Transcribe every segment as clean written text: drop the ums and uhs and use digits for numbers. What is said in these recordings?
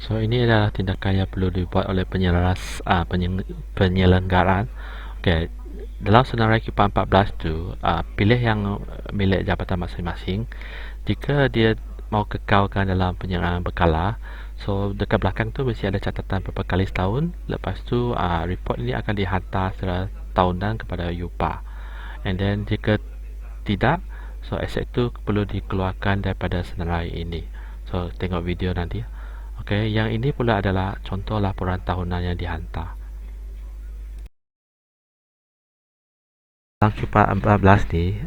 So ini adalah tindakan yang perlu dibuat oleh penyelenggaraan. Okay. Dalam senarai QPA 14 tu, pilih yang milik jabatan masing-masing. Jika dia mau kekalkan dalam penyelenggaraan berkala, so dekat belakang tu mesti ada catatan berapa kali setahun. Lepas tu report ini akan dihantar secara tahunan kepada UPA. And then jika tidak, so aset tu perlu dikeluarkan daripada senarai ini. So tengok video nanti. Okey, yang ini pula adalah contoh laporan tahunan yang dihantar. Dalam QPA 14 ni,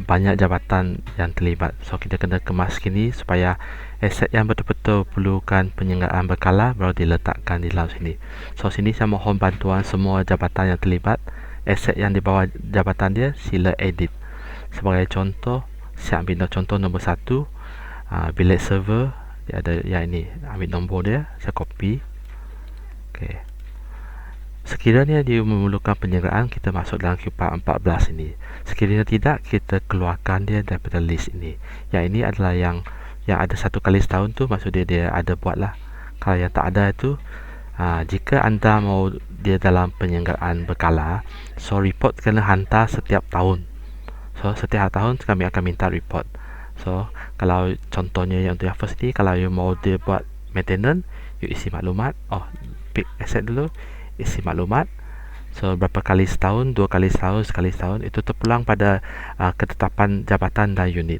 banyak jabatan yang terlibat. So kita kena kemas sini supaya aset yang betul-betul perlukan penyelenggaraan berkala baru diletakkan di dalam sini. So sini saya mohon bantuan semua jabatan yang terlibat. Aset yang di bawah jabatan dia sila edit. Sebagai contoh, saya ambil contoh nombor 1, bilik server. Dia ada yang ini, ambil nombor dia, saya copy. Okey. Sekiranya dia memerlukan penyelenggaraan, kita masuk dalam QPA 14 ini. Sekiranya tidak, kita keluarkan dia daripada list ini. Yang ini adalah yang ada satu kali setahun tu, maksud dia ada buat lah. Kalau yang tak ada itu, jika anda mau dia dalam penyelenggaraan berkala, so report kena hantar setiap tahun. So setiap tahun kami akan minta report. So kalau contohnya yang untuk yang first ni, kalau you mau dia buat maintenance, you isi maklumat. Pick asset dulu, isi maklumat. So berapa kali setahun, 2 kali setahun, sekali setahun, itu terpulang pada ketetapan jabatan dan unit.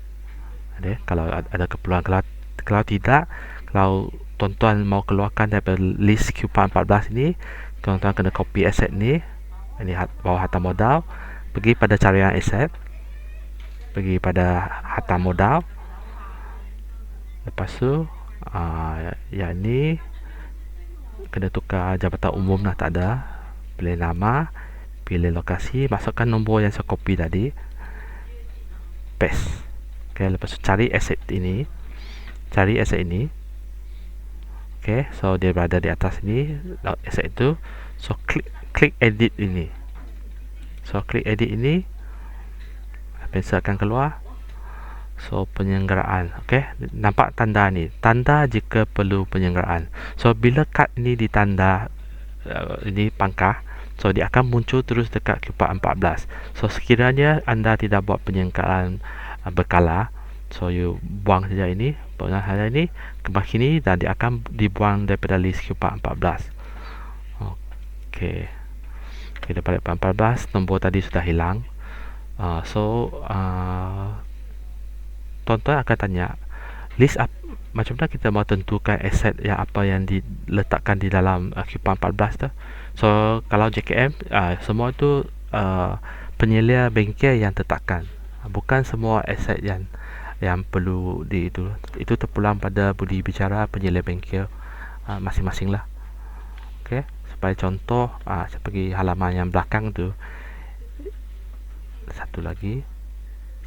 Kalau ada keperluan, kalau tidak, kalau tuan-tuan mau keluarkan daripada list QPA 14 ini, tuan-tuan kena copy asset ni, ini bawah harta modal, pergi pada carian aset, pergi pada harta modal. Lepas tu yang ni kena tukar jabatan umum lah, tak ada. Pilih nama, pilih lokasi, masukkan nombor yang saya copy tadi, paste. Okay, lepas tu cari aset ini, okay, so dia berada di atas ini, aset itu. So klik edit ini, pensel akan keluar. So penyelenggaraan, okey, nampak tanda ni, tanda jika perlu penyelenggaraan. So bila kad ini ditanda, ini pangkah, so dia akan muncul terus dekat QPA 14. So sekiranya anda tidak buat penyelenggaraan berkala, so you buang saja ini, kemas sini, dan dia akan dibuang daripada list QPA 14. Okey, kita balik 14, nombor tadi sudah hilang. Tuan-tuan akan tanya, list macam mana kita mau tentukan aset yang apa yang diletakkan di dalam QPA 14 tu. So kalau JKM, semua itu penyelia bengkel yang tetapkan, bukan semua aset yang perlu itu terpulang pada budi bicara penyelia bengkel masing-masing lah. Okay, supaya contoh, saya pergi halaman yang belakang tu, satu lagi.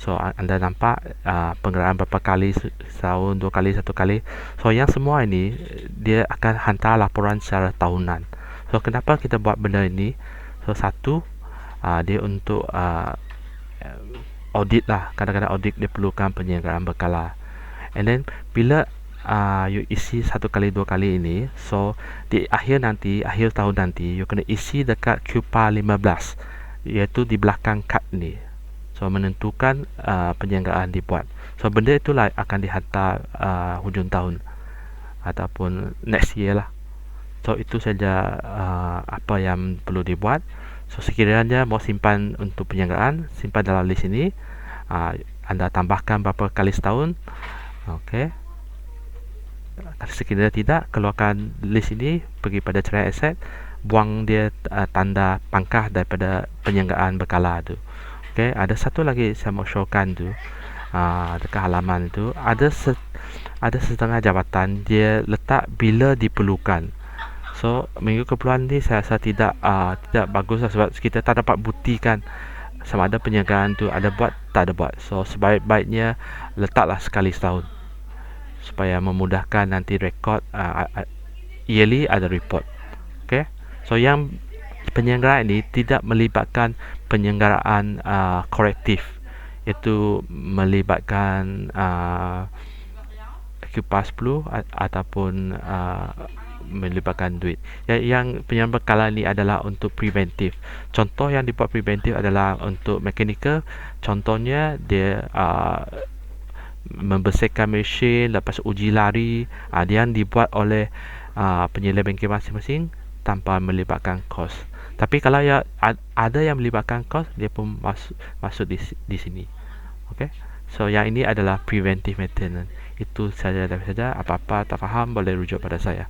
So anda nampak penggunaan berapa kali setahun, 2 kali, 1 kali. So yang semua ini dia akan hantar laporan secara tahunan. So kenapa kita buat benda ini? So satu, dia untuk audit lah. Kadang-kadang audit dia perlukan penyelenggaraan berkala. And then bila you isi 1 kali 2 kali ini, so di akhir tahun nanti you kena isi dekat QPA 15, iaitu di belakang kad ni. So menentukan penyelenggaraan dibuat. So benda itulah akan dihantar hujung tahun ataupun next year lah. So itu saja apa yang perlu dibuat. So sekiranya mau simpan untuk penyelenggaraan, simpan dalam list ini. Anda tambahkan berapa kali setahun. Okey. Sekiranya tidak, keluarkan list ini, pergi pada carian aset, buang dia tanda pangkah daripada penyelenggaraan berkala tu. Okay, ada satu lagi saya mau showkan tu, dekat halaman itu ada setengah jabatan dia letak bila diperlukan. So minggu keperluan ni saya rasa tidak bagus lah, sebab kita tak dapat buktikan sama ada penyelenggaraan tu ada buat tak ada buat. So sebaik-baiknya letaklah sekali setahun supaya memudahkan nanti rekod yearly ada report. Okay, so yang penyelenggaraan ini tidak melibatkan penyelenggaraan korektif, iaitu melibatkan kipas peluh ataupun melibatkan duit. Yang penyelenggaraan berkala ni adalah untuk preventif. Contoh yang dibuat preventif adalah untuk mechanical. Contohnya dia membersihkan mesin, lepas uji lari, dia yang dibuat oleh penyelia bengkel masing-masing tanpa melibatkan kos. Tapi kalau ada yang melibatkan kos, dia pun masuk di sini. Okay? So yang ini adalah preventive maintenance. Itu saja dari saya. Apa-apa tak faham boleh rujuk pada saya.